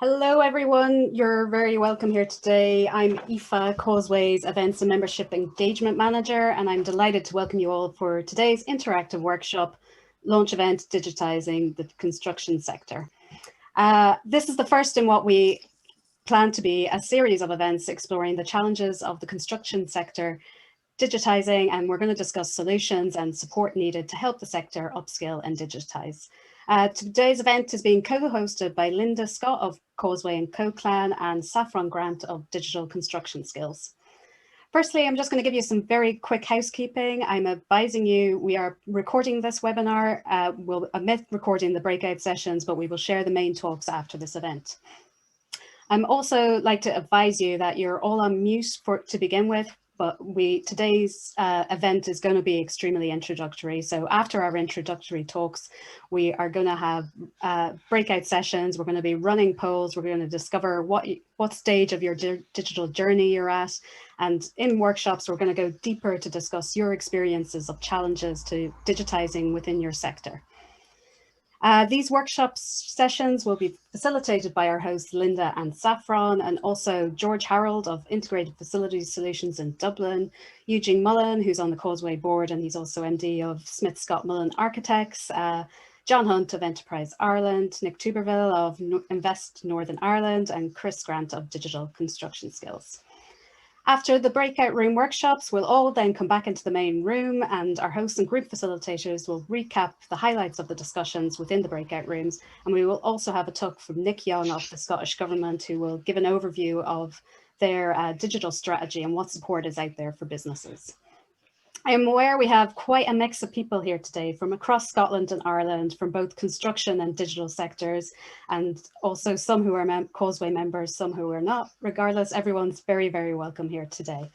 Hello everyone, you're very welcome here today. I'm Aoife, Causeway's Events and Membership Engagement Manager, and I'm delighted to welcome you all for today's interactive workshop, launch event, Digitising the Construction Sector. This is the first in what we plan to be a series of events exploring the challenges of the construction sector, digitising, and we're going to discuss solutions and support needed to help the sector upskill and digitise. Today's event is being co-hosted by Linda Scott of Causeway and CodeClan and Saffron Grant of Digital Construction Skills. Firstly, I'm just going to give you some very quick housekeeping. I'm advising you we are recording this webinar. We'll omit recording the breakout sessions, but we will share the main talks after this event. I'm also like to advise you that you're all on mute to begin with, but today's event is going to be extremely introductory. So after our introductory talks, we are going to have breakout sessions. We're going to be running polls. We're going to discover what stage of your digital journey you're at. And in workshops, we're going to go deeper to discuss your experiences of challenges to digitising within your sector. These workshop sessions will be facilitated by our hosts Linda and Saffron, and also George Harold of Integrated Facilities Solutions in Dublin, Eugene Mullen, who's on the Causeway board, and he's also MD of Scott Mullen Architects, John Hunt of Enterprise Ireland, Nick Tuberville of Invest Northern Ireland, and Chris Grant of Digital Construction Skills. After the breakout room workshops, we'll all then come back into the main room, and our hosts and group facilitators will recap the highlights of the discussions within the breakout rooms. And we will also have a talk from Nick Young of the Scottish Government, who will give an overview of their digital strategy and what support is out there for businesses. I am aware we have quite a mix of people here today from across Scotland and Ireland, from both construction and digital sectors, and also some who are Causeway members, some who are not. Regardless, everyone's very, very welcome here today.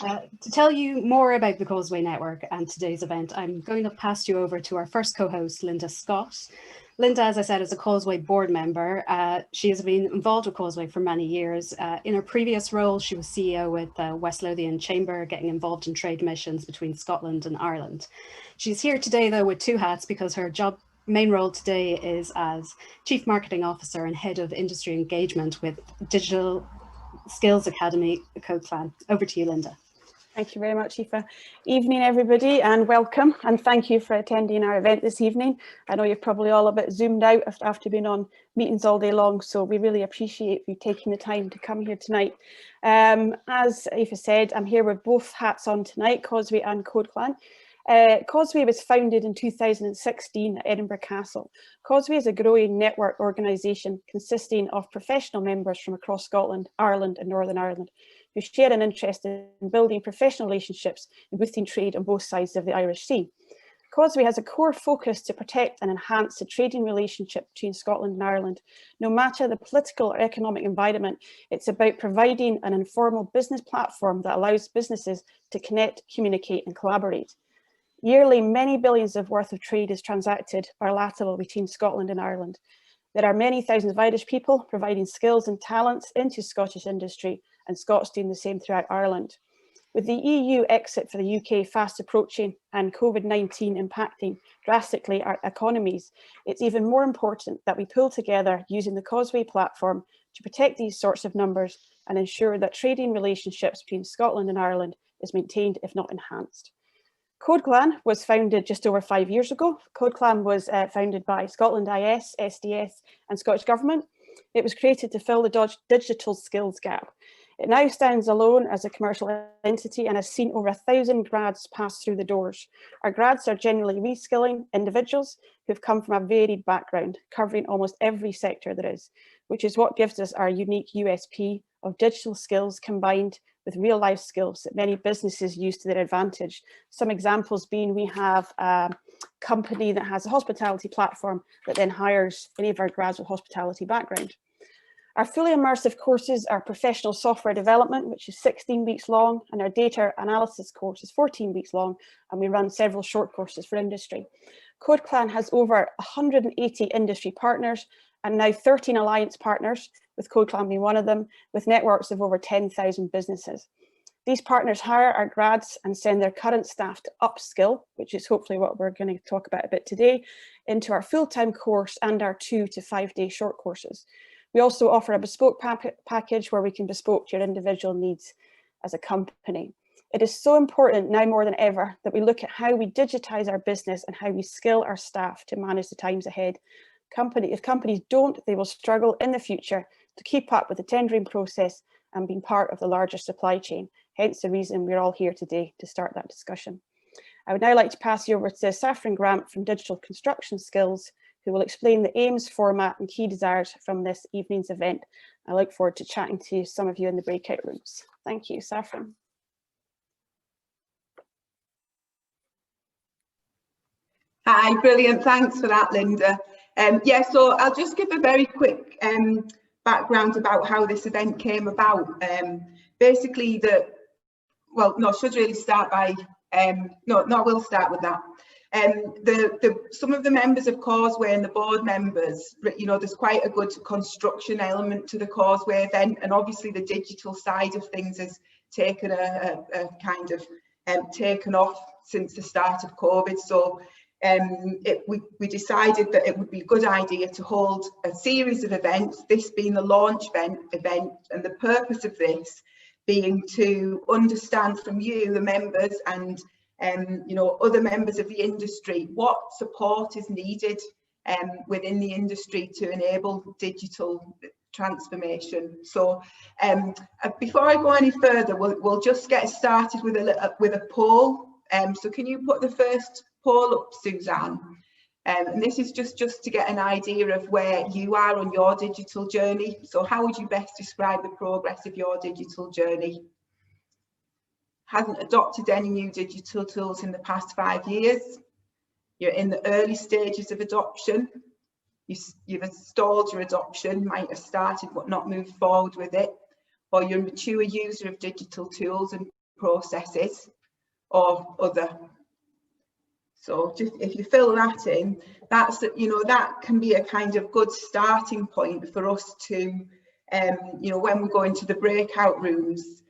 To tell you more about the Causeway Network and today's event, I'm going to pass you over to our first co-host, Linda Scott. Linda, as I said, is a Causeway board member. She has been involved with Causeway for many years. In her previous role, she was CEO with West Lothian Chamber, getting involved in trade missions between Scotland and Ireland. She's here today, though, with two hats because her main role today is as Chief Marketing Officer and Head of Industry Engagement with Digital Skills Academy, CodeClan. Over to you, Linda. Thank you very much, Aoife. Evening, everybody, and welcome. And thank you for attending our event this evening. I know you're probably all a bit zoomed out after being on meetings all day long, so we really appreciate you taking the time to come here tonight. As Aoife said, I'm here with both hats on tonight, Causeway and CodeClan. Causeway was founded in 2016 at Edinburgh Castle. Causeway is a growing network organisation consisting of professional members from across Scotland, Ireland and Northern Ireland, who share an interest in building professional relationships and boosting trade on both sides of the Irish Sea. Causeway has a core focus to protect and enhance the trading relationship between Scotland and Ireland. No matter the political or economic environment, it's about providing an informal business platform that allows businesses to connect, communicate and collaborate. Yearly, many billions of worth of trade is transacted bilateral between Scotland and Ireland. There are many thousands of Irish people providing skills and talents into Scottish industry, and Scots doing the same throughout Ireland. With the EU exit for the UK fast approaching and COVID-19 impacting drastically our economies, it's even more important that we pull together using the Causeway platform to protect these sorts of numbers and ensure that trading relationships between Scotland and Ireland is maintained, if not enhanced. CodeClan was founded just over 5 years ago. CodeClan was founded by Scotland IS, SDS and Scottish Government. It was created to fill the digital skills gap. It now stands alone as a commercial entity and has seen over 1,000 grads pass through the doors. Our grads are generally reskilling individuals who've come from a varied background, covering almost every sector there is, which is what gives us our unique USP of digital skills combined with real life skills that many businesses use to their advantage. Some examples being we have a company that has a hospitality platform that then hires any of our grads with hospitality background. Our fully immersive courses are professional software development, which is 16 weeks long, and our data analysis course is 14 weeks long, and we run several short courses for industry. CodeClan has over 180 industry partners and now 13 alliance partners, with CodeClan being one of them, with networks of over 10,000 businesses. These partners hire our grads and send their current staff to upskill, which is hopefully what we're going to talk about a bit today, into our full-time course and our 2 to 5 day short courses. We also offer a bespoke package where we can bespoke your individual needs as a company. It is so important now more than ever that we look at how we digitize our business and how we skill our staff to manage the times ahead. If companies don't, they will struggle in the future to keep up with the tendering process and being part of the larger supply chain. Hence the reason we're all here today to start that discussion. I would now like to pass you over to Saffron Grant from Digital Construction Skills, who will explain the aims, format and key desires from this evening's event. I look forward to chatting to some of you in the breakout rooms. Thank you, Saffron. Hi, brilliant. Thanks for that, Linda. Yeah, so I'll just give a very quick background about how this event came about. Basically, I should really start by, we'll start with that. Some of the members of Causeway and the board members, there's quite a good construction element to the Causeway event, and obviously the digital side of things has taken a kind of taken off since the start of COVID. So we decided that it would be a good idea to hold a series of events, this being the launch event, and the purpose of this being to understand from you, the members, and other members of the industry, what support is needed within the industry to enable digital transformation. So before I go any further, we'll just get started with a poll. So can you put the first poll up, Suzanne? And this is just to get an idea of where you are on your digital journey. So how would you best describe the progress of your digital journey? Hasn't adopted any new digital tools in the past 5 years. You're in the early stages of adoption. You've installed your adoption, might have started but not moved forward with it. Or you're a mature user of digital tools and processes, or other. So just if you fill that in, that's that can be a kind of good starting point for us to when we go into the breakout rooms,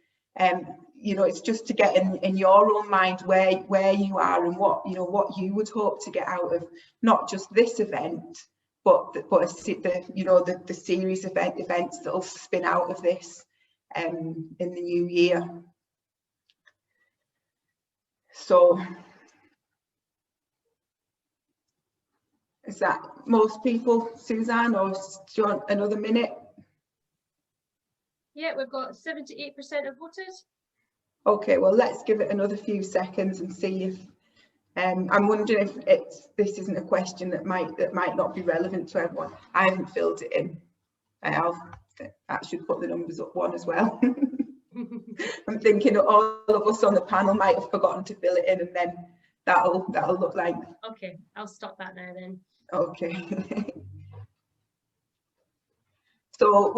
it's just to get in your own mind where you are and what you would hope to get out of not just this event, but the series of events that will spin out of this in the new year. So is that most people, Suzanne, or do you want another minute? Yeah, we've got 78% of voters. Okay, well, let's give it another few seconds and see if I'm wondering if this isn't a question that might not be relevant to everyone. I haven't filled it in. That should put the numbers up one as well. I'm thinking all of us on the panel might have forgotten to fill it in, and then that'll look like. Okay, I'll stop that now then. Okay. So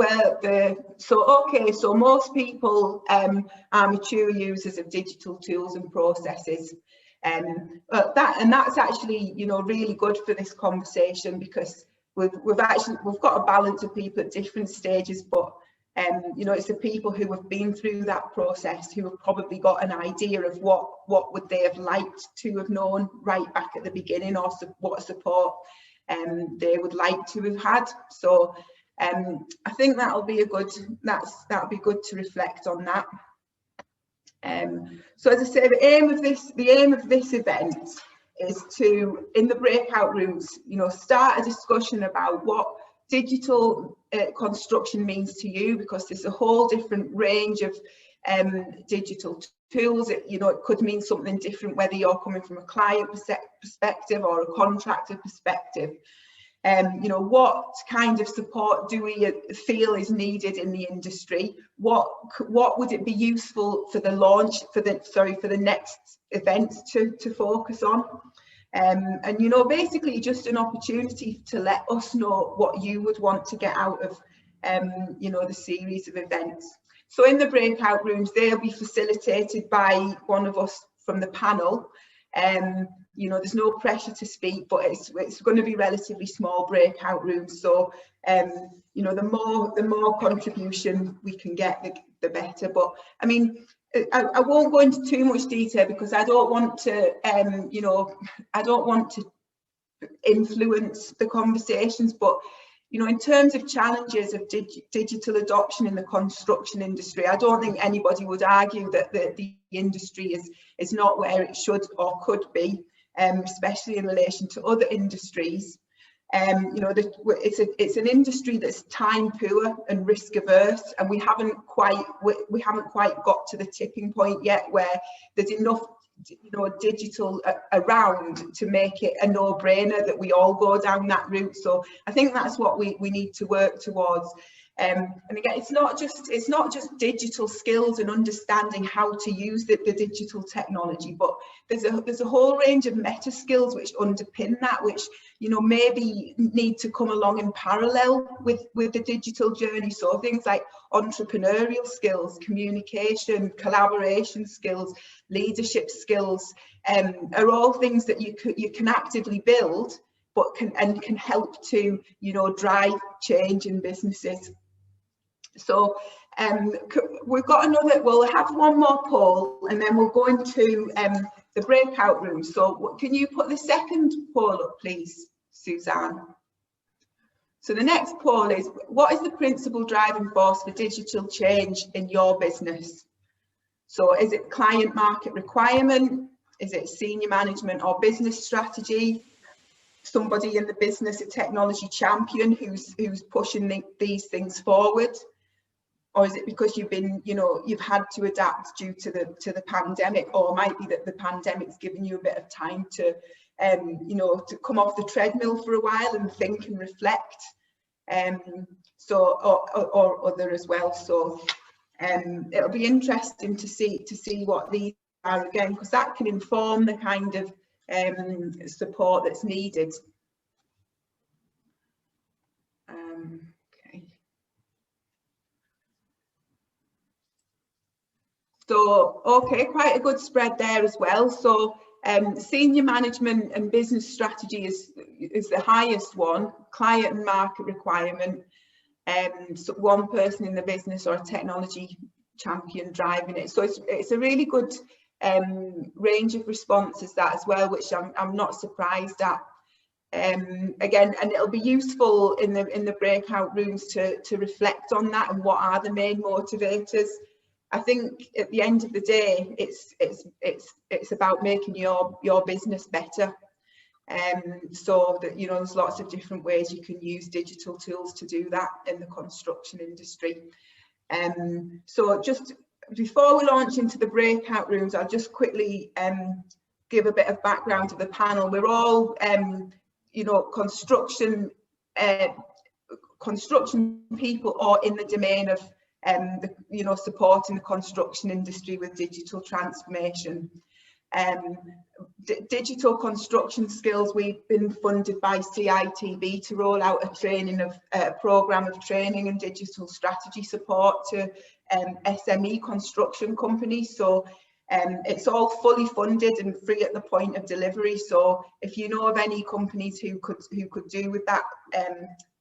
most people are mature users of digital tools and processes, that's actually really good for this conversation, because we've got a balance of people at different stages, but it's the people who have been through that process who have probably got an idea of what would they have liked to have known right back at the beginning, or what support they would like to have had. So I think that'll be good to reflect on that. So as I say, the aim of this event is to, in the breakout rooms, start a discussion about what digital construction means to you, because there's a whole different range of digital tools. It could mean something different whether you're coming from a client perspective or a contractor perspective. What kind of support do we feel is needed in the industry? What would it be useful for the launch, for the next event to focus on? And basically just an opportunity to let us know what you would want to get out of the series of events. So in the breakout rooms, they'll be facilitated by one of us from the panel. There's no pressure to speak, but it's going to be relatively small breakout rooms. So the more contribution we can get, the better. But I mean, I won't go into too much detail, because I don't want to influence the conversations. But in terms of challenges of digital adoption in the construction industry, I don't think anybody would argue that the industry is not where it should or could be, especially in relation to other industries. It's an industry that's time poor and risk averse, and we haven't quite got to the tipping point yet where there's enough digital around to make it a no-brainer that we all go down that route. So I think that's what we need to work towards. And again, it's not just digital skills and understanding how to use the digital technology, but there's a whole range of meta skills which underpin that, which maybe need to come along in parallel with the digital journey. So things like entrepreneurial skills, communication, collaboration skills, leadership skills are all things that you can actively build, but can help to drive change in businesses. So we've got we'll have one more poll, and then we'll go into the breakout room. So can you put the second poll up, please, Suzanne? So the next poll is, what is the principal driving force for digital change in your business? So is it client market requirement? Is it senior management or business strategy? Somebody in the business, a technology champion who's pushing these things forward? Or is it because you've had to adapt due to the pandemic, or it might be that the pandemic's given you a bit of time to to come off the treadmill for a while and think and reflect, or other as well. So it'll be interesting to see what these are again, because that can inform the kind of support that's needed. Okay. So, okay, quite a good spread there as well. So senior management and business strategy is the highest one, client and market requirement, so one person in the business or a technology champion driving it. So it's a really good range of responses that as well, which I'm not surprised at. Again, and it'll be useful in the breakout rooms to reflect on that and what are the main motivators. I think at the end of the day, it's about making your business better. So that there's lots of different ways you can use digital tools to do that in the construction industry. So just before we launch into the breakout rooms, I'll just quickly give a bit of background to the panel. We're all construction people, or in the domain of supporting the construction industry with digital transformation. Digital construction skills, we've been funded by CITB to roll out a programme of training and digital strategy support to SME construction companies. So it's all fully funded and free at the point of delivery. So if you know of any companies who could do with that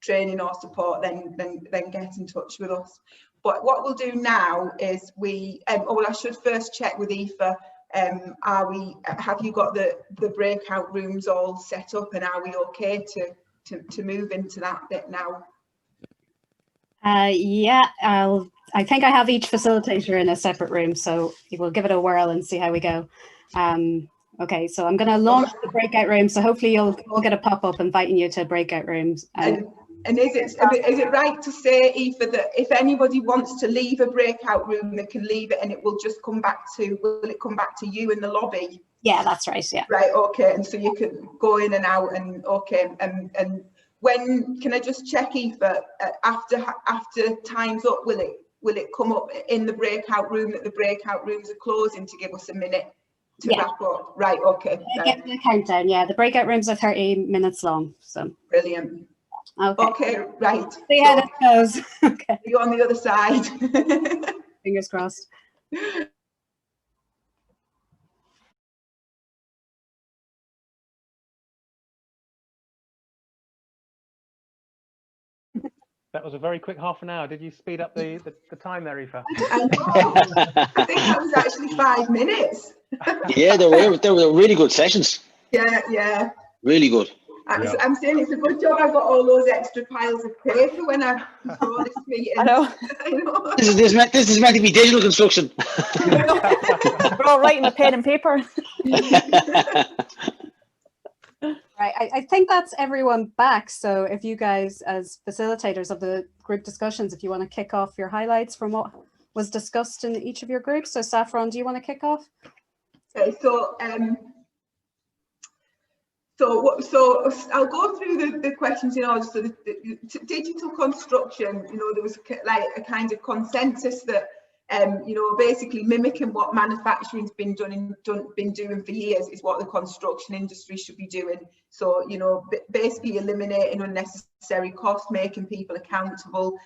training or support, then get in touch with us. But what we'll do now is I should first check with Aoife. Have you got the breakout rooms all set up, and are we okay to move into that bit now? Yeah, I think I have each facilitator in a separate room, so we'll give it a whirl and see how we go. Okay, so I'm going to launch the breakout room, so hopefully you'll get a pop-up inviting you to breakout rooms. And is it right to say, Aoife, that if anybody wants to leave a breakout room, they can leave it, and it will just come back to, will it come back to you in the lobby? Yeah, that's right. Yeah. Right. Okay. And so you can go in and out, and okay. And when can I just check, Aoife, after time's up, will it come up in the breakout room that the breakout rooms are closing to give us a minute to wrap up? Right. Okay. Get the countdown. Yeah, the breakout rooms are 30 minutes long. So brilliant. Okay, right. See how that goes. Okay. You're on the other side. Fingers crossed. That was a very quick half an hour. Did you speed up the time there, Aoife? I know. I think that was actually 5 minutes. Yeah, they were really good sessions. Yeah. Really good. I'm saying it's a good job I got all those extra piles of paper when I saw this meeting. I know. I know. This is meant to be digital construction. We're all writing with pen and paper. Right, I think that's everyone back. So if you guys, as facilitators of the group discussions, if you want to kick off your highlights from what was discussed in each of your groups. So Saffron, do you want to kick off? Okay, so I'll go through the questions in order. So the digital construction, there was like a kind of consensus that basically mimicking what manufacturing's been doing for years is what the construction industry should be doing. So, basically eliminating unnecessary costs, making people accountable,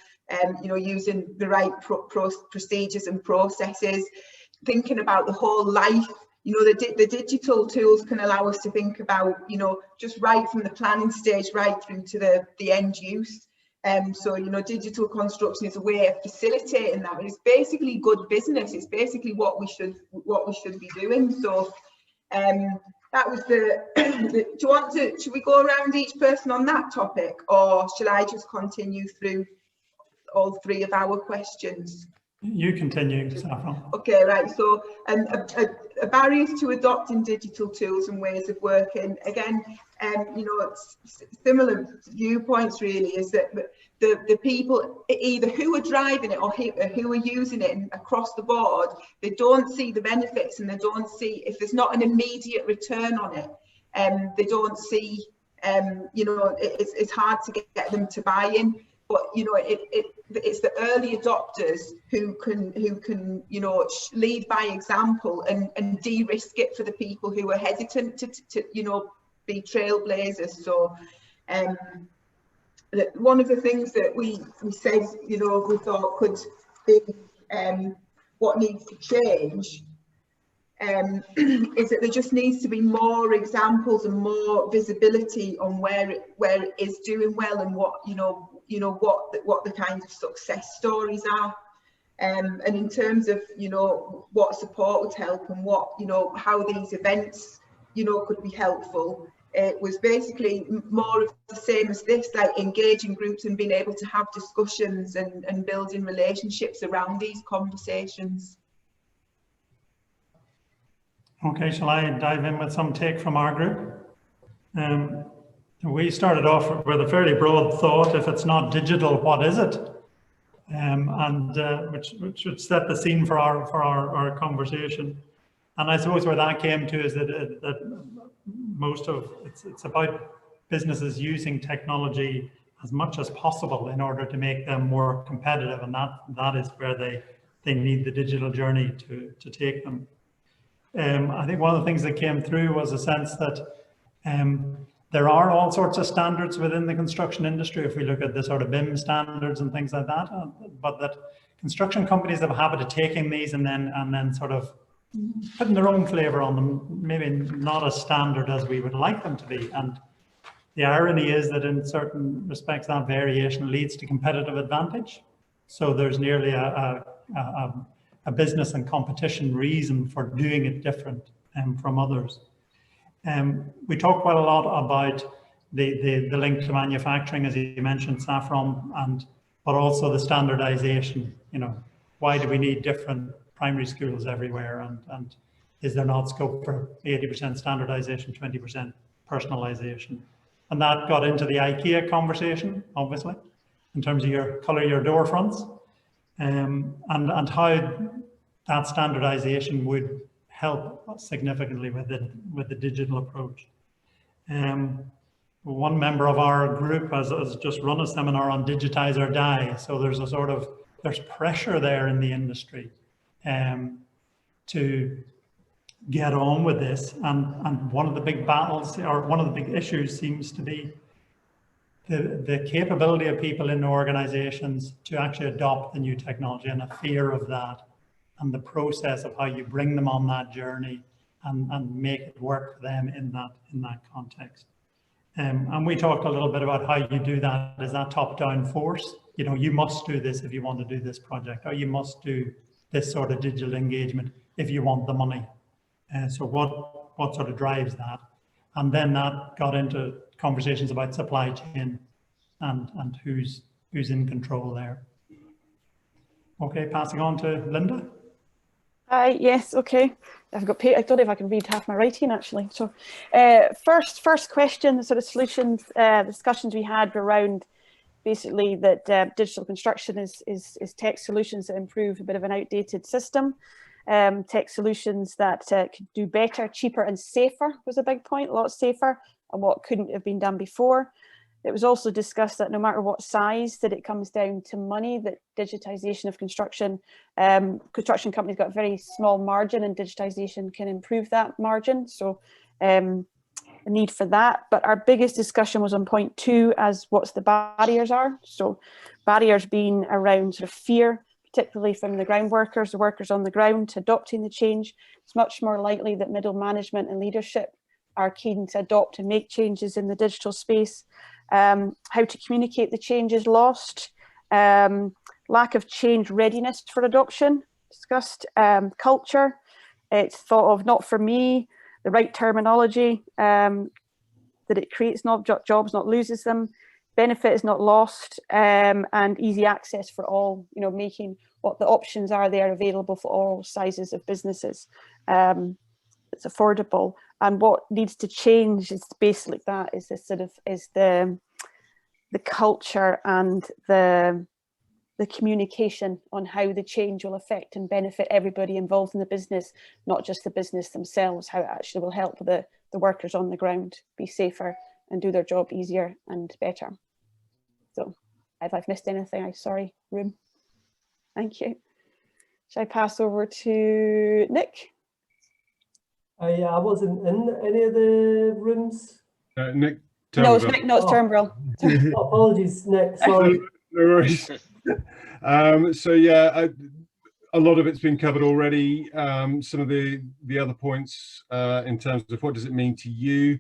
using the right procedures and processes, thinking about the whole life. The digital tools can allow us to think about, just right from the planning stage right through to the end use. So digital construction is a way of facilitating that, but it's basically good business. It's basically what we should be doing. So that was should we go around each person on that topic, or shall I just continue through all three of our questions? You continue, Saffron. Okay, right. So barriers to adopting digital tools and ways of working. Again, similar viewpoints really, is that the people either who are driving it or who are using it across the board, they don't see the benefits, and they don't see, if there's not an immediate return on it, they don't see, it's hard to get them to buy in. But it's the early adopters who can lead by example and de-risk it for the people who are hesitant to be trailblazers. So one of the things that we said we thought could be what needs to change is that there just needs to be more examples and more visibility on where it is doing well, and what what the kind of success stories are, and in terms of what support would help, and what how these events could be helpful. It was basically more of the same as this, like engaging groups and being able to have discussions and building relationships around these conversations. Okay, shall I dive in with some take from our group? We started off with a fairly broad thought: if it's not digital, what is it? Which should set the scene for our conversation. And I suppose where that came to is that most of it's about businesses using technology as much as possible in order to make them more competitive, and that is where they need the digital journey to take them. I think one of the things that came through was a sense that there are all sorts of standards within the construction industry, if we look at the sort of BIM standards and things like that, but that construction companies have a habit of taking these and then sort of putting their own flavor on them, maybe not as standard as we would like them to be. And the irony is that in certain respects that variation leads to competitive advantage. So there's nearly a business and competition reason for doing it different from others. We talk quite a lot about the link to manufacturing, as you mentioned, Saffron, but also the standardization. Why do we need different primary schools everywhere, and is there not scope for 80% standardization, 20% personalization? And that got into the IKEA conversation, obviously, in terms of your door fronts, and how that standardization would help significantly with the digital approach. One member of our group has just run a seminar on digitize or die. So there's pressure there in the industry to get on with this. And one of the big battles, or one of the big issues, seems to be the capability of people in organizations to actually adopt the new technology, and a fear of that, and the process of how you bring them on that journey and make it work for them in that context. And we talked a little bit about how you do that. Is that top-down force? You must do this if you want to do this project, or you must do this sort of digital engagement if you want the money. So what sort of drives that? And then that got into conversations about supply chain and who's in control there. Okay, passing on to Linda. Hi, yes, okay. I've got, I don't know if I can read half my writing actually. So first question, the sort of solutions, discussions we had around basically that digital construction is tech solutions that improve a bit of an outdated system. Tech solutions that could do better, cheaper and safer was a big point, a lot safer, and what couldn't have been done before. It was also discussed that no matter what size, that it comes down to money, that digitisation of construction, construction companies got a very small margin and digitisation can improve that margin. So a need for that. But our biggest discussion was on point 2 as what's the barriers are. So barriers being around sort of fear, particularly from the ground workers, the workers on the ground adopting the change. It's much more likely that middle management and leadership are keen to adopt and make changes in the digital space. How to communicate the change is lost. Lack of change readiness for adoption, discussed. Culture, it's thought of not for me, the right terminology, that it creates not jobs, not loses them. Benefit is not lost, and easy access for all, you know, making what the options are there available for all sizes of businesses. It's affordable. And what needs to change is basically that, is this sort of, is the culture and the communication on how the change will affect and benefit everybody involved in the business, not just the business themselves, how it actually will help the workers on the ground be safer and do their job easier and better. So if I've missed anything, I'm sorry, room. Thank you. Shall I pass over to Nick? I wasn't in any of the rooms. Nick. No, it's Nick, no, it's Turnbull. Apologies, Nick, sorry. No worries. So yeah, a lot of it's been covered already. Some of the other points in terms of what does it mean to you,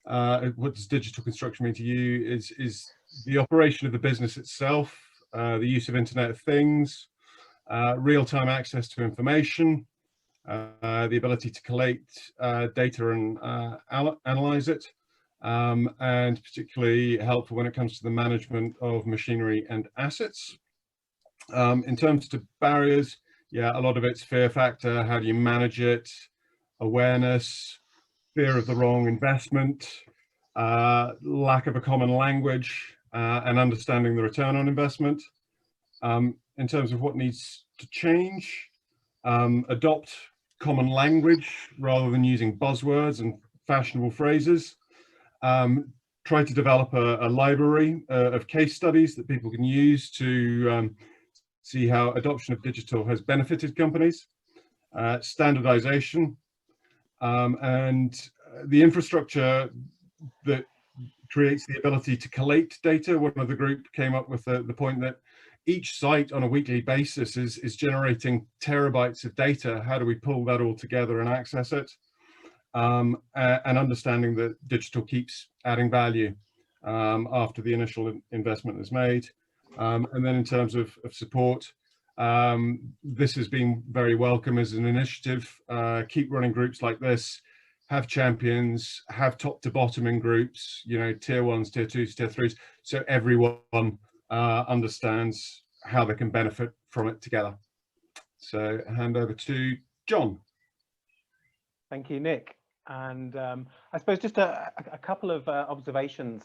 what does digital construction mean to you, is the operation of the business itself, the use of Internet of Things, real-time access to information, the ability to collate data and analyze it, and particularly helpful when it comes to the management of machinery and assets. In terms of barriers, yeah, a lot of it's fear factor. How do you manage it? Awareness, fear of the wrong investment, lack of a common language, and understanding the return on investment. In terms of what needs to change, adopt common language rather than using buzzwords and fashionable phrases. Try to develop a library of case studies that people can use to see how adoption of digital has benefited companies. Standardization, and the infrastructure that creates the ability to collate data. One of the group came up with the point that each site on a weekly basis is generating terabytes of data. How do we pull that all together and access it? And understanding that digital keeps adding value after the initial investment is made. And then in terms of support, this has been very welcome as an initiative. Keep running groups like this, have champions, have top to bottom in groups, you know, tier 1s, tier 2s, tier 3s, so everyone understands how they can benefit from it together. So hand over to John. Thank you, Nick. And I suppose just a couple of observations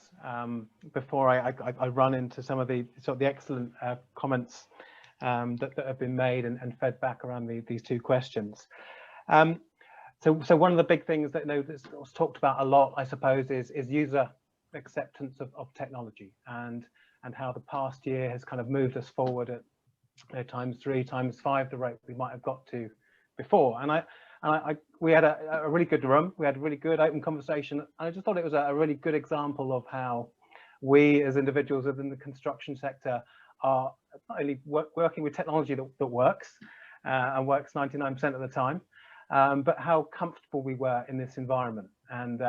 before I run into some of the excellent comments that have been made and fed back around these two questions. So one of the big things that that's talked about a lot, I suppose, is user acceptance of technology and how the past year has kind of moved us forward at ×3, ×5 the rate we might have got to before. And we had a really good room. We had a really good open conversation. And I just thought it was a really good example of how we as individuals within the construction sector are not only working with technology that works and works 99% of the time, but how comfortable we were in this environment. And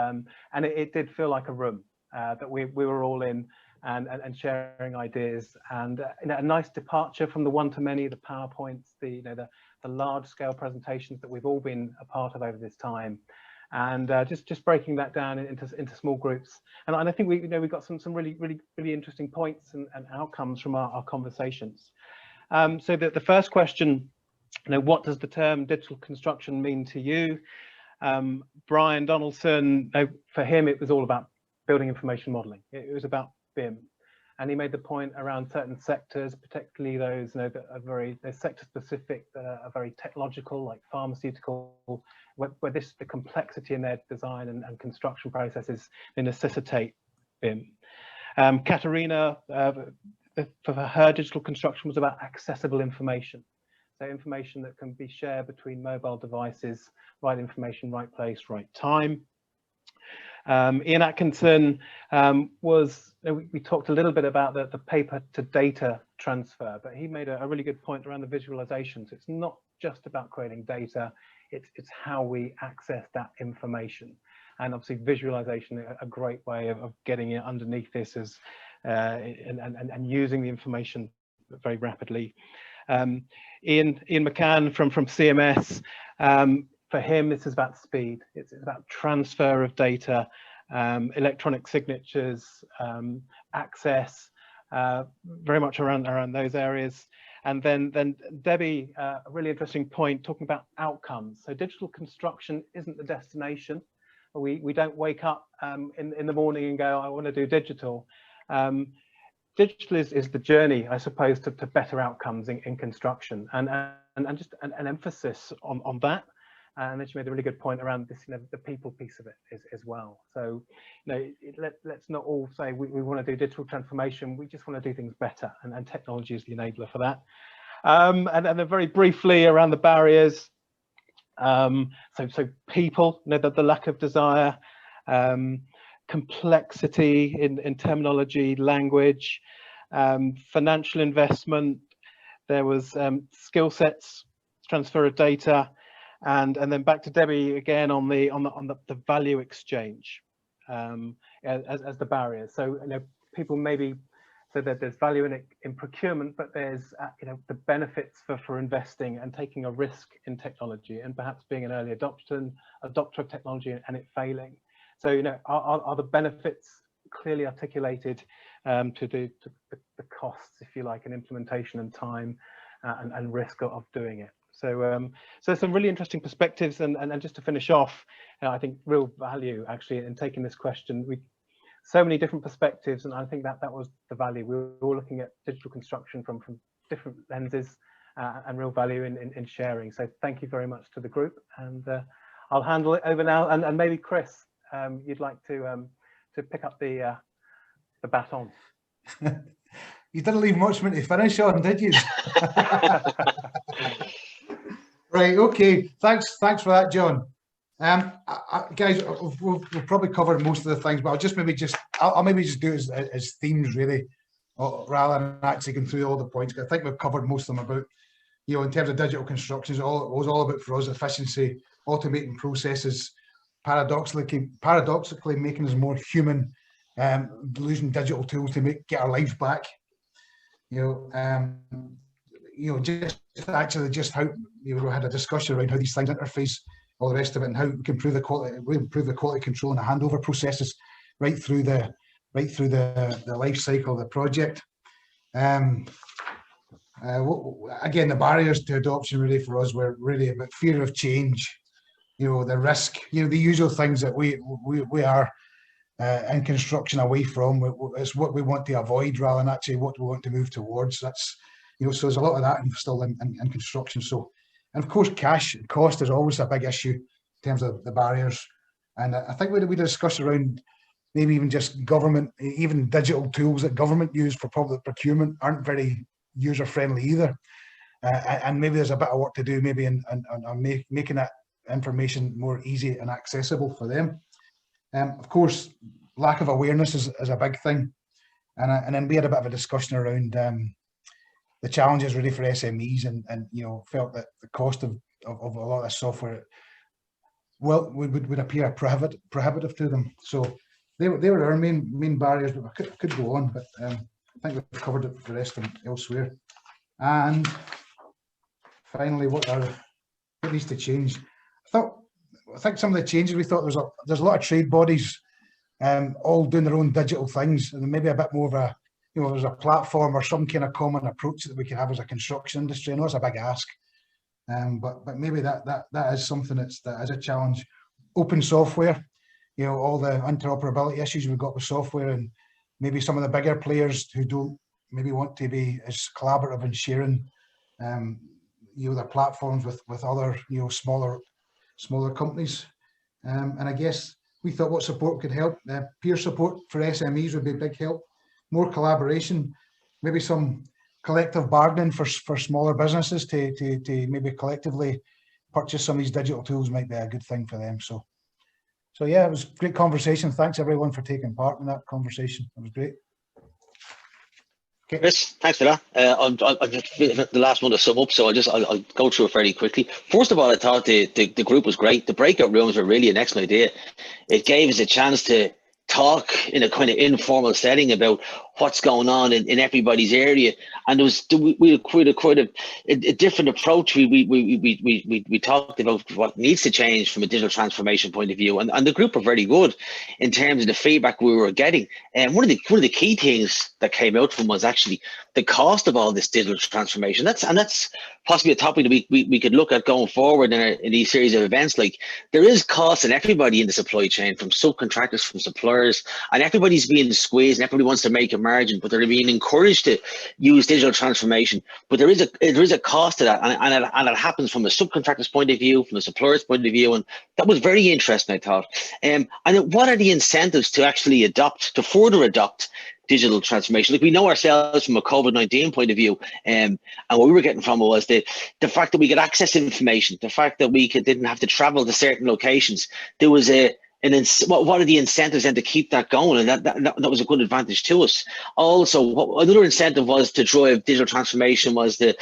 it did feel like a room that we were all in and sharing ideas, and a nice departure from the one-to-many, the PowerPoints, the large-scale presentations that we've all been a part of over this time, and just breaking that down into small groups. And I think we got some really interesting points and outcomes from our conversations. So the first question, what does the term digital construction mean to you? Brian Donaldson, for him it was all about building information modeling. It was about BIM, and he made the point around certain sectors, particularly those that are they're sector specific, that are very technological, like pharmaceutical, where the complexity in their design and construction processes, they necessitate BIM. Katerina, for her, digital construction was about accessible information. So information that can be shared between mobile devices, right information, right place, right time. Ian Atkinson we talked a little bit about the paper to data transfer, but he made a really good point around the visualizations. It's not just about creating data, it's how we access that information. And obviously visualization, a great way of getting it underneath this is and using the information very rapidly. Ian McCann from CMS, for him this is about speed. It's about transfer of data, electronic signatures, access, very much around those areas. And then Debbie, a really interesting point talking about outcomes. So digital construction isn't the destination. We don't wake up in the morning and go, I want to do digital. Digital is the journey, I suppose, to better outcomes in construction, and just an emphasis on that. And then she made a really good point around this, the people piece of it as well. So, let's not all say we want to do digital transformation. We just want to do things better, and technology is the enabler for that. And then very briefly around the barriers. So people, the lack of desire, complexity in terminology, language, financial investment. There was skill sets, transfer of data, and then back to Debbie again on the value exchange as the barriers. So people maybe so that there's value in procurement, but there's the benefits for investing and taking a risk in technology, and perhaps being an early adopter of technology and it failing. So are the benefits clearly articulated to the costs, if you like, and implementation and time and risk of doing it. So so some really interesting perspectives, and just to finish off, I think real value actually in taking this question. So many different perspectives, and I think that was the value. We were all looking at digital construction from different lenses, and real value in sharing. So thank you very much to the group, and I'll handle it over now. And maybe Chris, you'd like to pick up the baton. You didn't leave much for me to finish on, did you? Right. Okay. Thanks for that, John. Guys, we'll probably cover most of the things, but I'll maybe just do it as themes really, rather than actually going through all the points. I think we've covered most of them about, in terms of digital construction, it was all about for us efficiency, automating processes, paradoxically making us more human, using digital tools to get our lives back. Just how we had a discussion around how these things interface, all the rest of it, and how we can improve the quality control and the handover processes right through the life cycle of the project. Again, the barriers to adoption really for us were really about fear of change, the risk, the usual things that we are in construction away from. It's what we want to avoid rather than actually what we want to move towards. That's so there's a lot of that still in construction. So, and of course, cash and cost is always a big issue in terms of the barriers. And I think we discussed around maybe even just government, even digital tools that government use for public procurement aren't very user friendly either. And maybe there's a bit of work to do maybe in making that information more easy and accessible for them. Of course, lack of awareness is a big thing. And then we had a bit of a discussion around the challenges really for SMEs, and felt that the cost of a lot of this software would appear prohibitive to them. So they were our main barriers, but I could go on, but I think we've covered it for the rest of them elsewhere. And finally, what needs to change? I thought I think some of the changes we thought there's a lot of trade bodies all doing their own digital things, and maybe a bit more of a, you know, there's a platform or some kind of common approach that we can have as a construction industry. I know it's a big ask, but maybe that is something that is a challenge. Open software, you know, all the interoperability issues we've got with software, and maybe some of the bigger players who don't maybe want to be as collaborative and sharing, you know, their platforms with other, you know, smaller companies. And I guess we thought what support could help. Peer support for SMEs would be a big help. More collaboration, maybe some collective bargaining for smaller businesses to maybe collectively purchase some of these digital tools might be a good thing for them. So yeah, it was a great conversation. Thanks everyone for taking part in that conversation. It was great. Okay. Chris, thanks for that. I'm just the last one to sum up, so I'll go through it fairly quickly. First of all, I thought the group was great. The breakout rooms were really an excellent idea. It gave us a chance to talk in a kind of informal setting about what's going on in everybody's area, and we had quite a different approach. We talked about what needs to change from a digital transformation point of view, and the group were very good in terms of the feedback we were getting. And one of the key things that came out from was actually the cost of all this digital transformation. That's possibly a topic that we could look at going forward in these series of events. Like, there is cost in everybody in the supply chain, from subcontractors, from suppliers, and everybody's being squeezed and everybody wants to make a margin, but they're being encouraged to use digital transformation. But there is a cost to that, and it happens from a subcontractor's point of view, from a supplier's point of view, and that was very interesting, I thought. And what are the incentives to actually further adopt digital transformation? Like, we know ourselves from a COVID-19 point of view, and what we were getting from it was the fact that we could access information, the fact that we didn't have to travel to certain locations. There was what are the incentives then to keep that going? And that was a good advantage to us. Also, another incentive was to drive digital transformation was the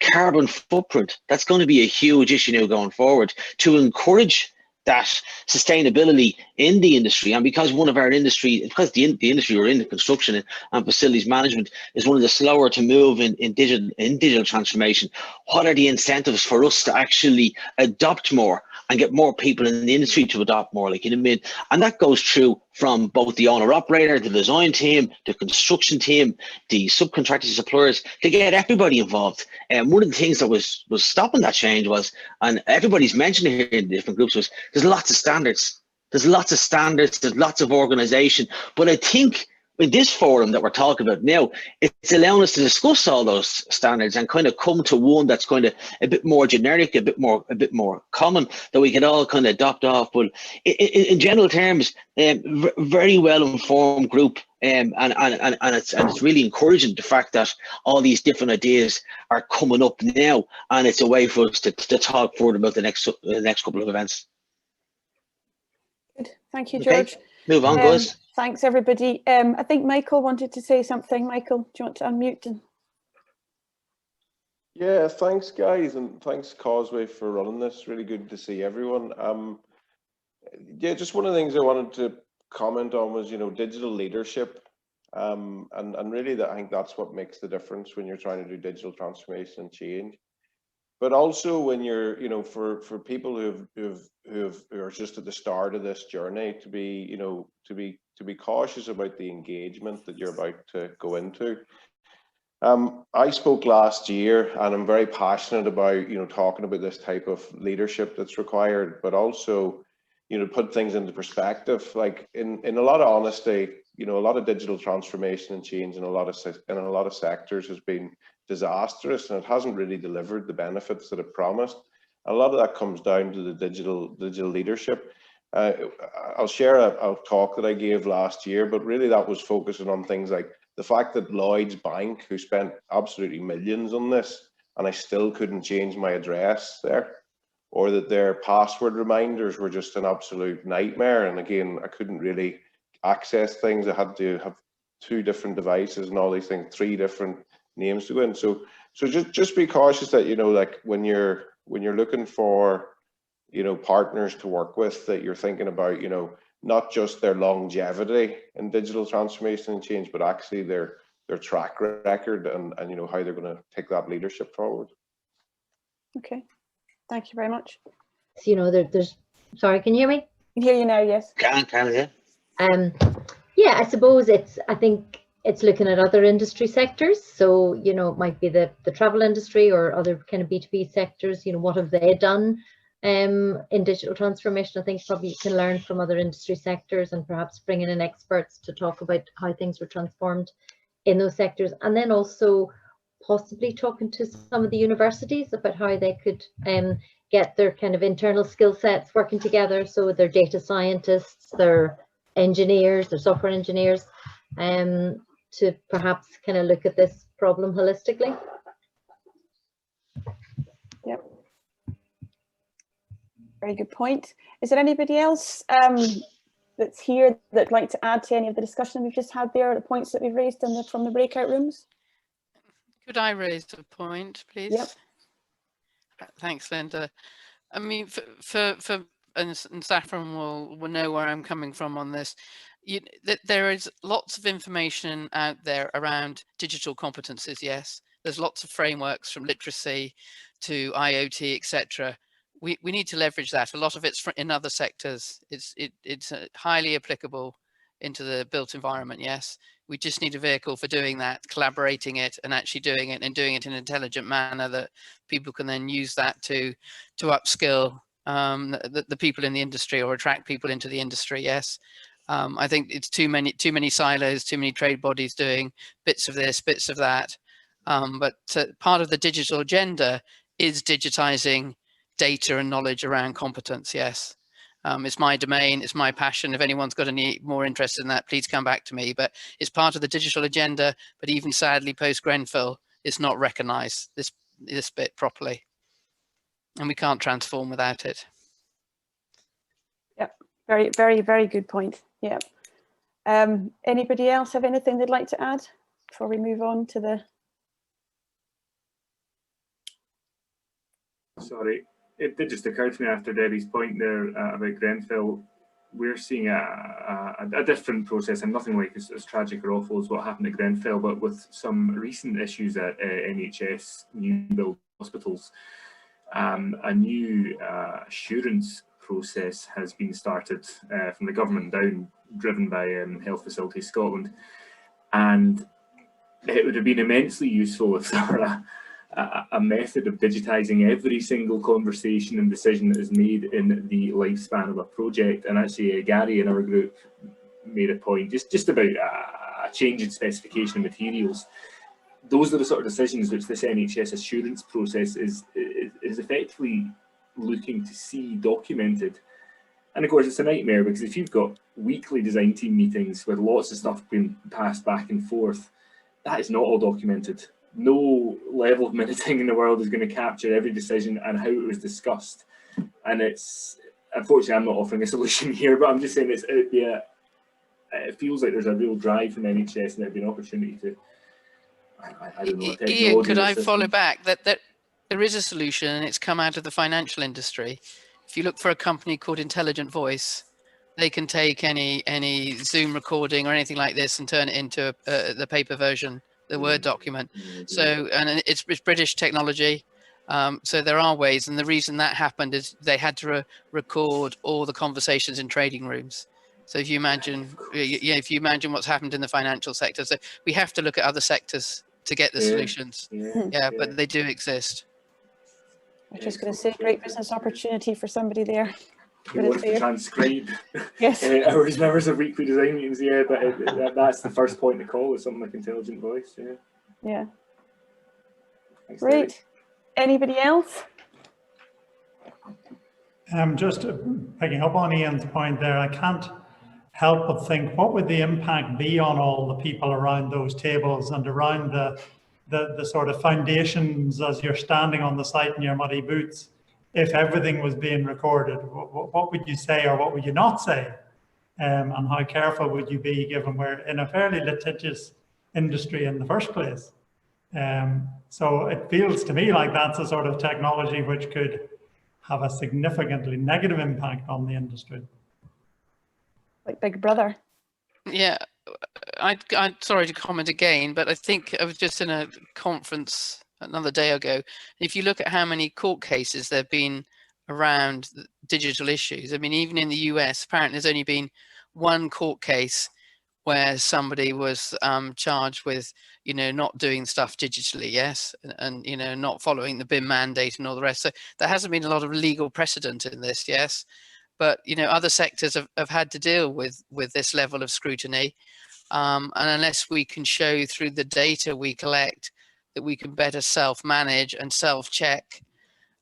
carbon footprint. That's going to be a huge issue now going forward, to encourage that sustainability in the industry. And because the industry we're in, the construction and facilities management, is one of the slower to move in digital transformation, what are the incentives for us to actually adopt more and get more people in the industry to adopt more? Like, you know what I mean? And that goes through from both the owner operator, the design team, the construction team, the subcontractors, suppliers, to get everybody involved. And one of the things that was stopping that change was, and everybody's mentioned here in different groups, was there's lots of standards. There's lots of organization. But I think in this forum that we're talking about now, it's allowing us to discuss all those standards and kind of come to one that's kind of a bit more generic, a bit more common, that we can all kind of adopt off. But in general terms, very well informed group, and it's really encouraging, the fact that all these different ideas are coming up now, and it's a way for us to talk further about the next couple of events. Good, thank you, George. Okay. Move on, guys. Thanks, everybody. I think Michael wanted to say something. Michael, do you want to unmute? Yeah, thanks, guys, and thanks, Causeway, for running this. Really good to see everyone. Yeah, just one of the things I wanted to comment on was, you know, digital leadership, and really I think that's what makes the difference when you're trying to do digital transformation and change. But also when you're, you know, for people who are just at the start of this journey, to be cautious about the engagement that you're about to go into. I spoke last year, and I'm very passionate about, you know, talking about this type of leadership that's required, but also, you know, put things into perspective. Like, in a lot of honesty, you know, a lot of digital transformation and change in a lot of sectors has been disastrous, and it hasn't really delivered the benefits that it promised. A lot of that comes down to the digital leadership. I'll share a talk that I gave last year, but really that was focusing on things like the fact that Lloyd's Bank, who spent absolutely millions on this, and I still couldn't change my address there, or that their password reminders were just an absolute nightmare. And again, I couldn't really access things. I had to have 2 different devices and all these things, 3 different names to go in. So just be cautious that, you know, like when you're looking for, you know, partners to work with, that you're thinking about, you know, not just their longevity in digital transformation and change, but actually their track record and you know, how they're going to take that leadership forward. Okay, thank you very much. You know, there's Sorry, can you hear me? I can hear you now, yes. Can yeah. Yeah, I suppose I think it's looking at other industry sectors. So, you know, it might be the travel industry or other kind of B2B sectors. You know, what have they done in digital transformation? I think probably you can learn from other industry sectors and perhaps bringing in experts to talk about how things were transformed in those sectors. And then also possibly talking to some of the universities about how they could get their kind of internal skill sets working together. So their data scientists, their engineers, their software engineers, to perhaps kind of look at this problem holistically. Yep. Very good point. Is there anybody else that's here that'd like to add to any of the discussion we've just had there, the points that we've raised from the breakout rooms? Could I raise a point, please? Yep. Thanks, Linda. I mean, and Saffron will know where I'm coming from on this. There is lots of information out there around digital competencies. Yes, there's lots of frameworks from literacy to IoT, etc. We need to leverage that. A lot of it's in other sectors. It's highly applicable into the built environment. Yes, we just need a vehicle for doing that, collaborating it and actually doing it, and doing it in an intelligent manner that people can then use that to upskill the people in the industry or attract people into the industry. Yes. I think it's too many silos, too many trade bodies doing bits of this, bits of that. But part of the digital agenda is digitizing data and knowledge around competence. Yes, it's my domain, it's my passion. If anyone's got any more interest in that, please come back to me. But it's part of the digital agenda. But even sadly, post Grenfell, it's not recognised this bit properly, and we can't transform without it. Yep, very good point. Yeah. Anybody else have anything they'd like to add before we move on to the? Sorry, it did just occur to me after Debbie's point there about Grenfell. We're seeing a different process, and nothing like as tragic or awful as what happened at Grenfell, but with some recent issues at NHS new build hospitals. A new assurance process has been started from the government down, driven by Health Facilities Scotland, and it would have been immensely useful if there were a method of digitising every single conversation and decision that is made in the lifespan of a project. And actually Gary in our group made a point just about a change in specification of materials. Those are the sort of decisions which this NHS assurance process is effectively looking to see documented. And of course it's a nightmare, because if you've got weekly design team meetings with lots of stuff being passed back and forth, that is not all documented. No level of minuting in the world is going to capture every decision and how it was discussed. And it's, unfortunately, I'm not offering a solution here, but I'm just saying it feels like there's a real drive from NHS, and there'd be an opportunity to, I don't know. Ian, could I follow back that there is a solution, and it's come out of the financial industry. If you look for a company called Intelligent Voice, they can take any Zoom recording or anything like this and turn it into the paper version, the Word document. So, and it's British technology. So there are ways, and the reason that happened is they had to record all the conversations in trading rooms. So if you imagine, if you imagine what's happened in the financial sector, so we have to look at other sectors to get the solutions. But they do exist. I was just going to say, great business opportunity for somebody there. We want to transcribe yes. hours of weekly design meetings, but that's the first point to call, is something like Intelligent Voice. Yeah. Thanks, great. David. Anybody else? Just picking up on Ian's point there, I can't help but think, what would the impact be on all the people around those tables and around the sort of foundations as you're standing on the site in your muddy boots, if everything was being recorded? What would you say, or what would you not say? And how careful would you be, given we're in a fairly litigious industry in the first place? So it feels to me like that's a sort of technology which could have a significantly negative impact on the industry. Like Big Brother. Yeah, I'm sorry to comment again, but I think I was just in a conference another day ago. If you look at how many court cases there have been around digital issues. I mean, even in the US, apparently there's only been one court case where somebody was charged with, you know, not doing stuff digitally, yes, and you know, not following the BIM mandate and all the rest. So there hasn't been a lot of legal precedent in this, yes. But you know, other sectors have had to deal with this level of scrutiny, and unless we can show through the data we collect that we can better self-manage and self-check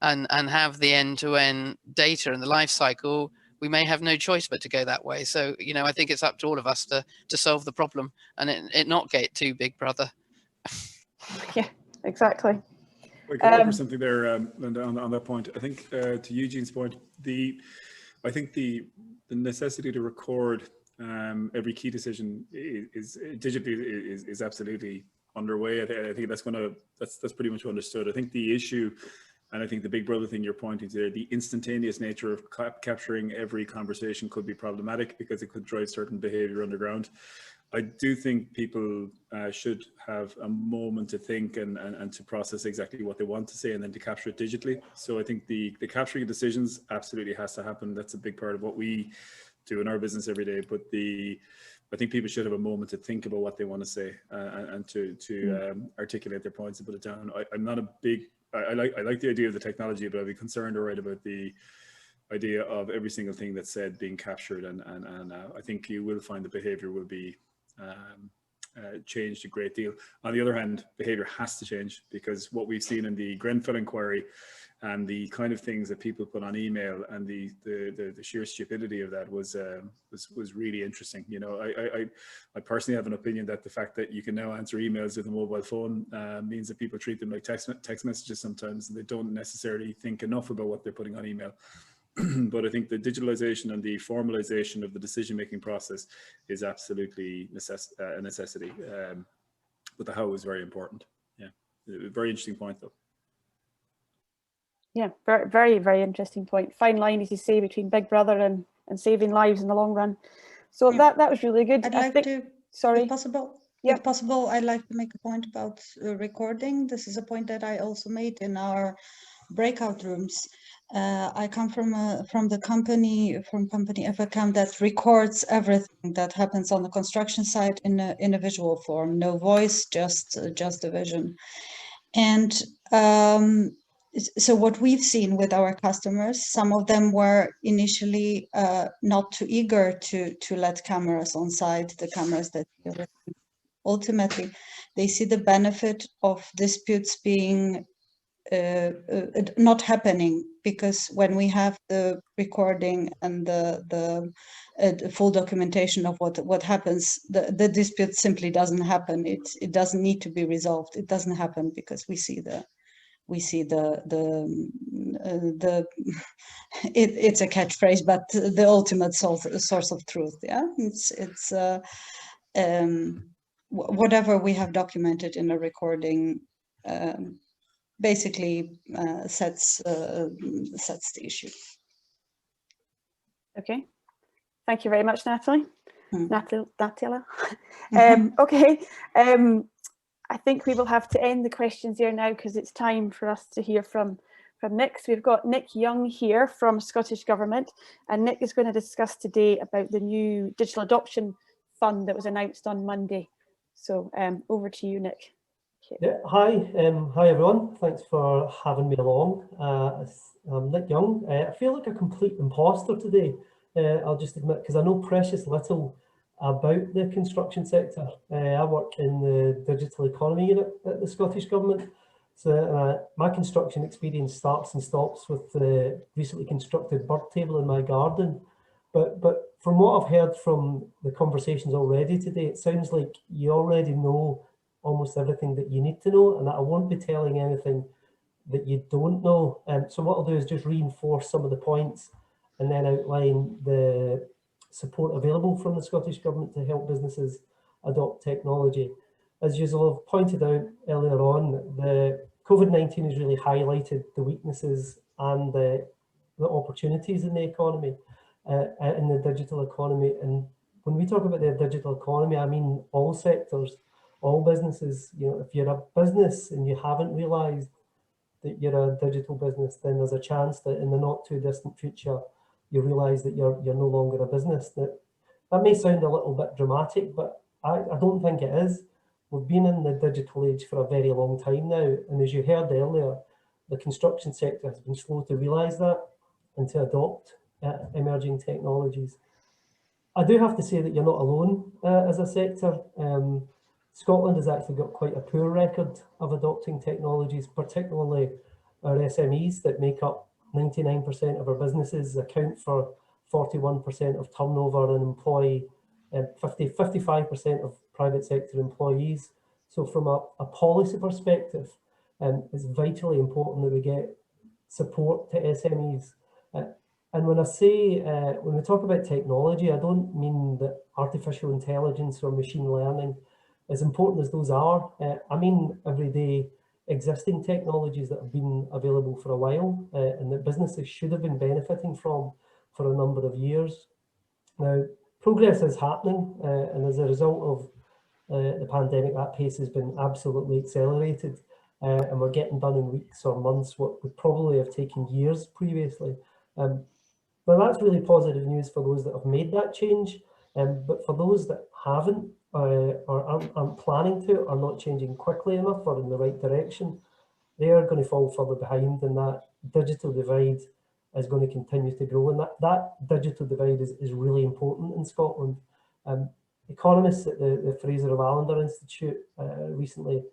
and have the end-to-end data and the life cycle, we may have no choice but to go that way. So you know, I think it's up to all of us to solve the problem and it not get too big brother. Yeah, exactly. I can offer something there, Linda, on that point. I think to Eugene's point, I think the necessity to record every key decision is digitally is absolutely underway. I think that's pretty much understood. I think the issue, and I think the big brother thing you're pointing to there, the instantaneous nature of capturing every conversation could be problematic because it could drive certain behavior underground. I do think people should have a moment to think and to process exactly what they want to say and then to capture it digitally. So I think the capturing of decisions absolutely has to happen. That's a big part of what we do in our business every day. But I think people should have a moment to think about what they want to say and to articulate their points and put it down. I'm not a big, I like the idea of the technology, but I'd be concerned or right about the idea of every single thing that's said being captured. And I think you will find the behavior will be changed a great deal. On the other hand, behavior has to change because what we've seen in the Grenfell inquiry and the kind of things that people put on email and the sheer stupidity of that was really interesting. You know, I personally have an opinion that the fact that you can now answer emails with a mobile phone means that people treat them like text messages sometimes, and they don't necessarily think enough about what they're putting on email. But I think the digitalization and the formalization of the decision-making process is absolutely a necessity. But the how is very important. Yeah, very interesting point though. Yeah, very, very interesting point. Fine line, as you say, between Big Brother and saving lives in the long run. So that was really good. Sorry. If possible, I'd like to make a point about recording. This is a point that I also made in our breakout rooms. I come from the company FACAM that records everything that happens on the construction site in a visual form, no voice, just a vision. And so what we've seen with our customers, some of them were initially not too eager to let cameras on site, the cameras that ultimately they see the benefit of disputes being not happening, because when we have the recording and the full documentation of what happens, the dispute simply doesn't happen. It doesn't need to be resolved. It doesn't happen because we see it's a catchphrase, but the ultimate source of truth. Yeah, it's whatever we have documented in a recording basically sets the issue. Okay, thank you very much, Natalie. Natalie. Mm-hmm. Okay, I think we will have to end the questions here now because it's time for us to hear from Nick. So we've got Nick Young here from Scottish Government, and Nick is going to discuss today about the new Digital Adoption Fund that was announced on Monday. So over to you, Nick. Yeah, hi everyone. Thanks for having me along. I'm Nick Young. I feel like a complete imposter today. I'll just admit, because I know precious little about the construction sector. I work in the digital economy unit at the Scottish Government. So my construction experience starts and stops with the recently constructed bird table in my garden. But from what I've heard from the conversations already today, it sounds like you already know almost everything that you need to know, and that I won't be telling anything that you don't know. So what I'll do is just reinforce some of the points and then outline the support available from the Scottish Government to help businesses adopt technology. As you have pointed out earlier on, the COVID-19 has really highlighted the weaknesses and the opportunities in the economy, in the digital economy. And when we talk about the digital economy, I mean all sectors, all businesses. You know, if you're a business and you haven't realized that you're a digital business, then there's a chance that in the not too distant future, you realise that you're no longer a business. That may sound a little bit dramatic, but I don't think it is. We've been in the digital age for a very long time now, and as you heard earlier, the construction sector has been slow to realise that and to adopt emerging technologies. I do have to say that you're not alone as a sector. Scotland has actually got quite a poor record of adopting technologies, particularly our SMEs that make up 99% of our businesses, account for 41% of turnover and employ 55% of private sector employees. So from a policy perspective, it's vitally important that we get support to SMEs. And when I say, when we talk about technology, I don't mean that artificial intelligence or machine learning, as important as those are, I mean everyday existing technologies that have been available for a while and that businesses should have been benefiting from for a number of years. Now, progress is happening, and as a result of the pandemic, that pace has been absolutely accelerated, and we're getting done in weeks or months what would probably have taken years previously. But that's really positive news for those that have made that change, but for those that haven't or aren't planning to, or not changing quickly enough or in the right direction, they are going to fall further behind, and that digital divide is going to continue to grow. And that digital divide is really important in Scotland. Economists at the Fraser of Allender Institute recently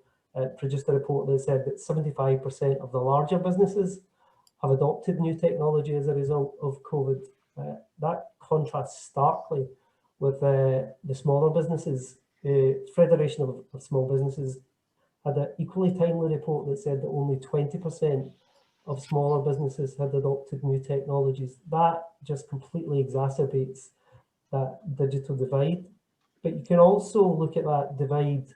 produced a report that said that 75% of the larger businesses have adopted new technology as a result of COVID. That contrasts starkly with the smaller businesses. The Federation of Small Businesses had an equally timely report that said that only 20% of smaller businesses had adopted new technologies. That just completely exacerbates that digital divide. But you can also look at that divide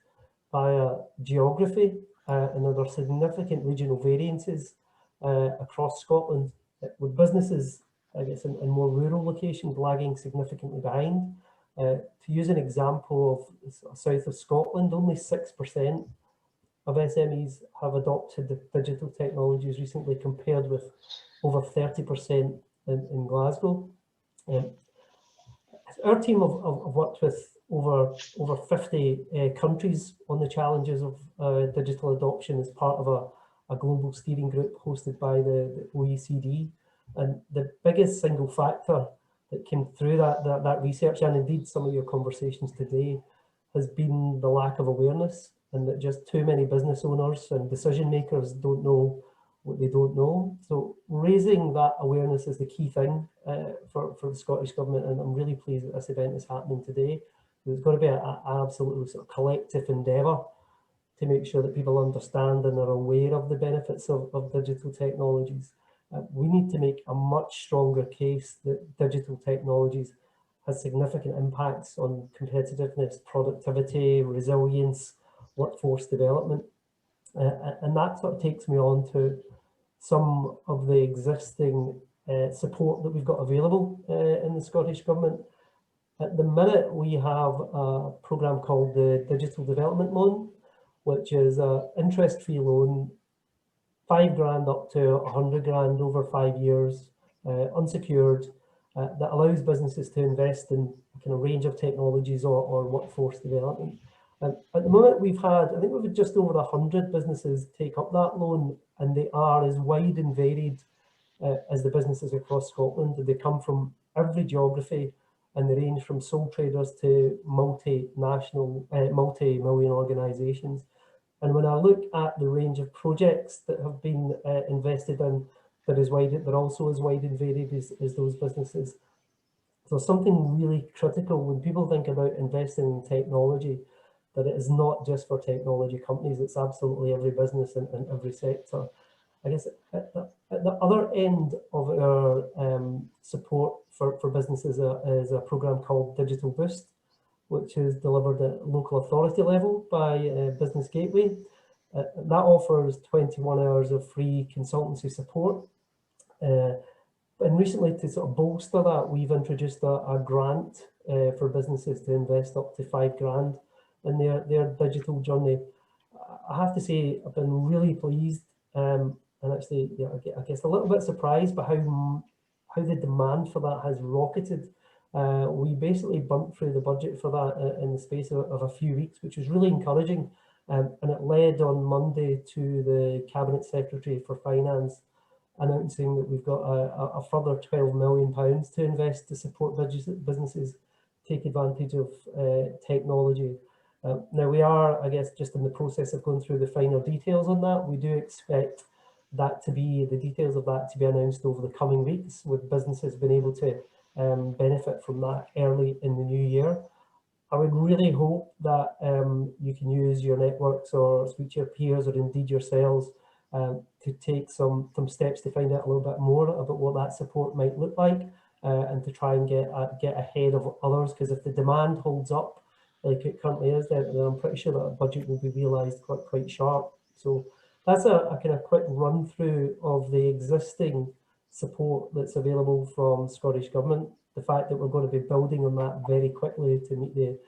via geography, and there are significant regional variances across Scotland, with businesses, I guess, in more rural locations lagging significantly behind. To use an example of south of Scotland, only 6% of SMEs have adopted the digital technologies recently, compared with over 30% in Glasgow. Our team have worked with over 50 countries on the challenges of digital adoption as part of a global steering group hosted by the OECD. And the biggest single factor that came through that research, and indeed some of your conversations today, has been the lack of awareness, and that just too many business owners and decision makers don't know what they don't know. So raising that awareness is the key thing for the Scottish Government, and I'm really pleased that this event is happening today. There's got to be an absolutely sort of collective endeavour to make sure that people understand and are aware of the benefits of digital technologies. We need to make a much stronger case that digital technologies has significant impacts on competitiveness, productivity, resilience, workforce development. And that sort of takes me on to some of the existing support that we've got available in the Scottish Government. At the minute, we have a programme called the Digital Development Loan, which is an interest-free loan, £5,000 up to 100 grand over 5 years, unsecured, that allows businesses to invest in a kind of range of technologies or workforce development. At the moment, I think we've had just over 100 businesses take up that loan, and they are as wide and varied as the businesses across Scotland. They come from every geography, and they range from sole traders to multinational, multi-million organisations. And when I look at the range of projects that have been invested in, they're also as wide and varied as those businesses. So something really critical when people think about investing in technology, that it is not just for technology companies, it's absolutely every business and every sector. I guess at the other end of our support for businesses is a programme called Digital Boost, which is delivered at local authority level by Business Gateway. That offers 21 hours of free consultancy support. And recently, to sort of bolster that, we've introduced a grant for businesses to invest up to £5,000 in their digital journey. I have to say, I've been really pleased and actually, yeah, I guess a little bit surprised by how the demand for that has rocketed. We basically bumped through the budget for that in the space of a few weeks, which was really encouraging. And it led on Monday to the Cabinet Secretary for Finance announcing that we've got a further £12 million to invest to support businesses take advantage of technology. Now we are, I guess, just in the process of going through the finer details on that. We do expect that to be, the details of that to be announced over the coming weeks, with businesses being able to benefit from that early in the new year. I would really hope that you can use your networks or speak to your peers or indeed yourselves to take some steps to find out a little bit more about what that support might look like and to try and get ahead of others, because if the demand holds up like it currently is, then I'm pretty sure that a budget will be realised quite sharp. So that's a kind of quick run through of the existing support that's available from Scottish Government. The fact that we're going to be building on that very quickly to meet the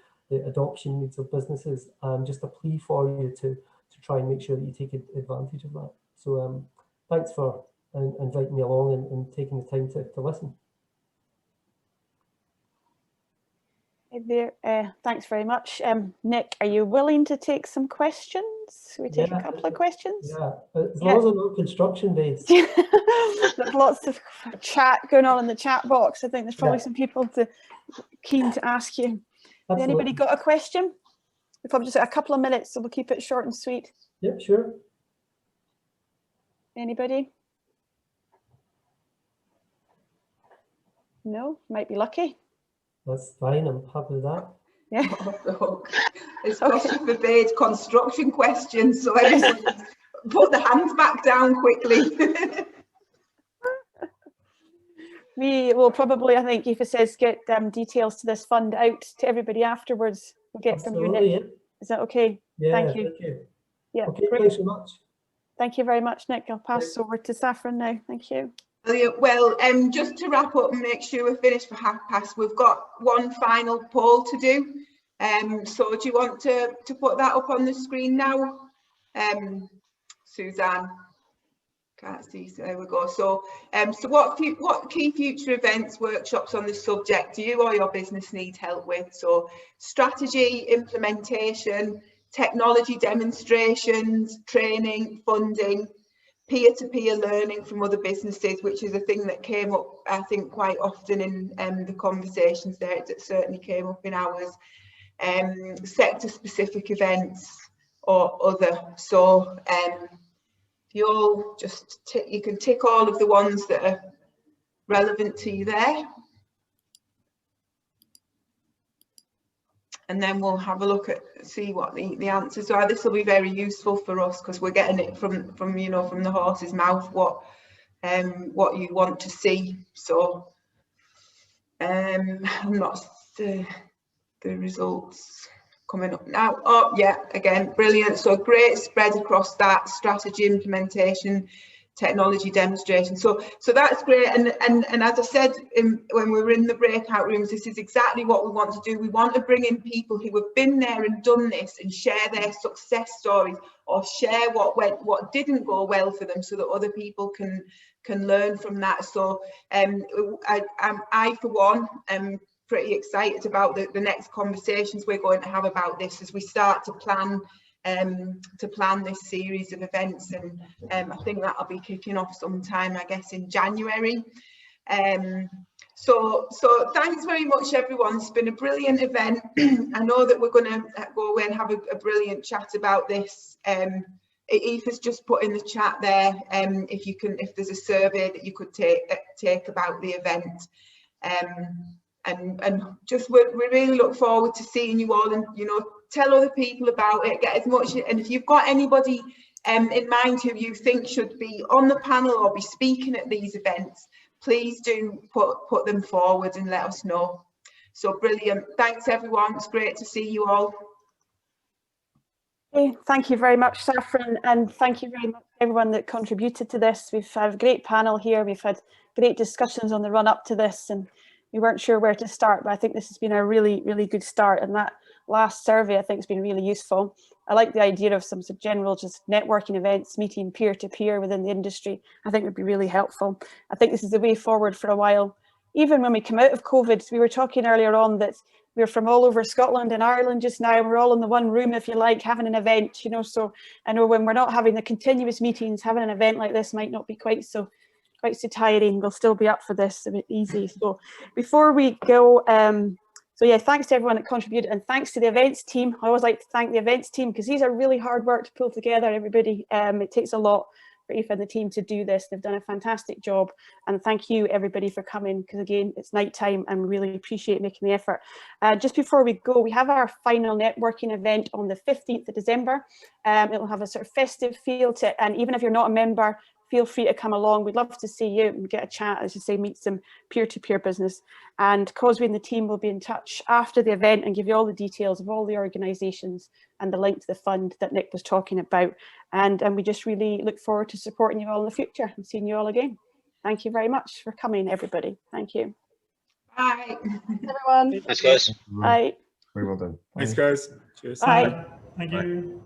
adoption needs of businesses, and just a plea for you to try and make sure that you take advantage of that. So thanks for inviting me along and taking the time to listen. Hey there, thanks very much. Nick, are you willing to take some questions? Should we take a couple of questions? Yeah, as long as I'm not construction based. There's lots of chat going on in the chat box. I think there's probably some people keen to ask you. Has anybody got a question? We've probably just got a couple of minutes, so we'll keep it short and sweet. Yep, sure. Anybody? No, might be lucky. That's fine, I'm happy with that. Yeah. It's question forbade construction questions, so everybody put the hands back down quickly. We will probably, I think, Aoife says, get details to this fund out to everybody afterwards. We'll get from you, Nick. Yeah. Is that okay? Yeah, thank you. Yeah, okay, great. thanks so much. Thank you very much, Nick. I'll pass over to Saffron now. Thank you. Well, just to wrap up and make sure we're finished for 5:30, we've got one final poll to do. So do you want to put that up on the screen now, Suzanne? Can't see, so there we go. So, so what key future events, workshops on this subject do you or your business need help with? So strategy, implementation, technology demonstrations, training, funding, peer-to-peer learning from other businesses, which is a thing that came up, I think, quite often in the conversations there. It certainly came up in ours. Sector-specific events or other. So you'll just you can tick all of the ones that are relevant to you there, and then we'll have a look at see what the answers are. This will be very useful for us because we're getting it from you know, from the horse's mouth what you want to see. So I'm not the results coming up now. Oh yeah, again, brilliant. So great spread across that: strategy, implementation, technology demonstration. So that's great. And as I said when we were in the breakout rooms, this is exactly what we want to do. We want to bring in people who have been there and done this and share their success stories, or share what didn't go well for them, so that other people can learn from that. So I for one am pretty excited about the next conversations we're going to have about this as we start to plan this series of events, and I think that'll be kicking off sometime, I guess, in January. So thanks very much, everyone. It's been a brilliant event. I know that we're going to go away and have a brilliant chat about this. Aoife's just put in the chat there if there's a survey that you could take about the event. And just we really look forward to seeing you all, and you know, tell other people about it, get as much, and if you've got anybody in mind who you think should be on the panel or be speaking at these events, please do put them forward and let us know. So brilliant. Thanks everyone, it's great to see you all. Okay, thank you very much, Saffron, and thank you very much everyone that contributed to this. We've had a great panel here, we've had great discussions on the run up to this, and we weren't sure where to start, but I think this has been a really, really good start. And that last survey, I think, has been really useful. I like the idea of some sort of general just networking events, meeting peer-to-peer within the industry. I think would be really helpful. I think this is the way forward for a while. Even when we come out of COVID, we were talking earlier on that we're from all over Scotland and Ireland just now. We're all in the one room, if you like, having an event, you know. So I know when we're not having the continuous meetings, having an event like this might not be quite so tiring. We'll still be up for this a bit easy. So before we go, so yeah, thanks to everyone that contributed, and thanks to the events team. I always like to thank the events team because these are really hard work to pull together, everybody. It takes a lot for Aoife and the team to do this. They've done a fantastic job, and thank you everybody for coming, because again, it's night time and we really appreciate making the effort. Just before we go, we have our final networking event on the 15th of December. It'll have a sort of festive feel to it, and even if you're not a member, feel free to come along. We'd love to see you and get a chat, as you say, meet some peer-to-peer business. And Causeway and the team will be in touch after the event and give you all the details of all the organisations and the link to the fund that Nick was talking about. And we just really look forward to supporting you all in the future and seeing you all again. Thank you very much for coming, everybody. Thank you. Bye. Everyone. Thanks, guys. Bye. Very well done. Thanks, guys. Cheers. Bye. Thank you.